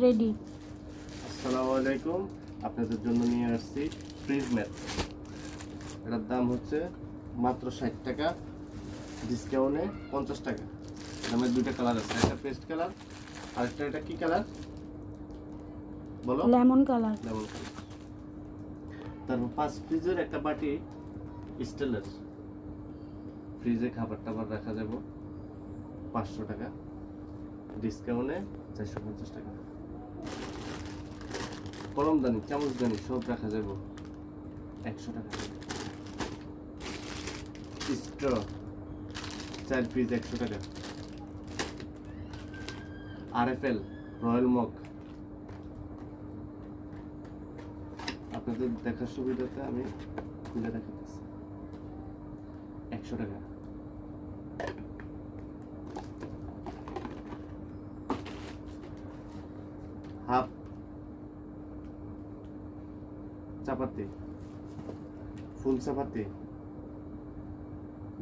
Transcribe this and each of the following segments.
Ready. আসসালামু আলাইকুম। আপনাদের জন্য নিয়ে আসছি ফ্রিজ ম্যাট। এটার দাম হচ্ছে মাত্র 60 টাকা, ডিসকাউন্টে 50 টাকা। এর দুইটা কালার আছে, একটা পেস্ট কালার আর একটা এটা কি কালার বলো? Lemon colour. Lemon colour. তারপর 5 পিসের একটা বাটি স্টিলের, ফ্রিজে খাবার টাবার রাখা যাবে 500 টাকা, ডিসকাউন্টে 450 টাকা। কলমদানি, চামচদানি সব রাখা যাবে 100 টাকা। স্ট্র 4 পিস 100 টাকা। RFL রয়্যাল মগ, আপনাদের দেখার সুবিধাতে আমি খুলে দেখাতেছি, 100 টাকা। হাফ চাপাতি, ফুল চাপাতি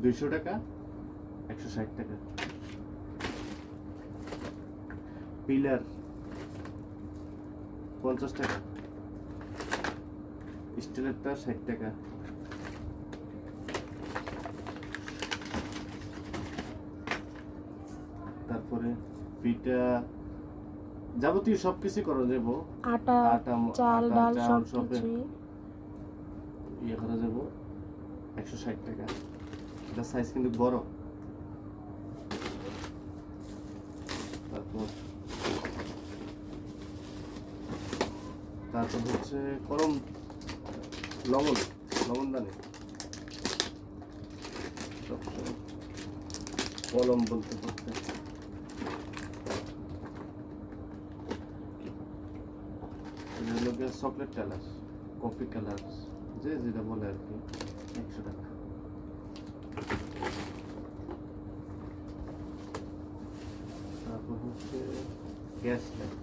200 টাকা, 160 টাকা। পিলার 50 টাকা, স্টিলেরটা 60 টাকা। তারপরে পিঠা যাবতীয় সবকিছু করা যাবো, আটা, চাল, ডাল সব কিছু ইয়ে করা যাবো 160 টাকা। এটা সাইজ কিন্তু বড়। তারপর হচ্ছে কলম, লবণদানি, কলম বলতে বলতে চকলেট কালার, কফি কালার, যে যেটা বলে আর কি, 100 টাকা। তারপর হচ্ছে গ্যাস লাইট,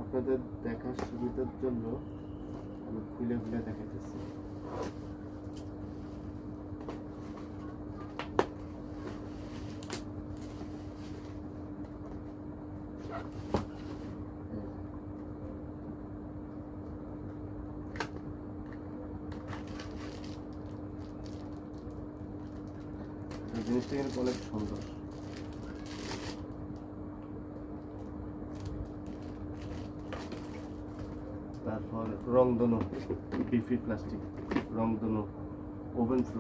আপনাদের দেখার সুবিধার জন্য আমি খুলে খুলে দেখাতেছি। জিনিসটা কিন্তু অনেক সুন্দর। তারপর রংধনু, বিফি প্লাস্টিক রংধনু, ওভেন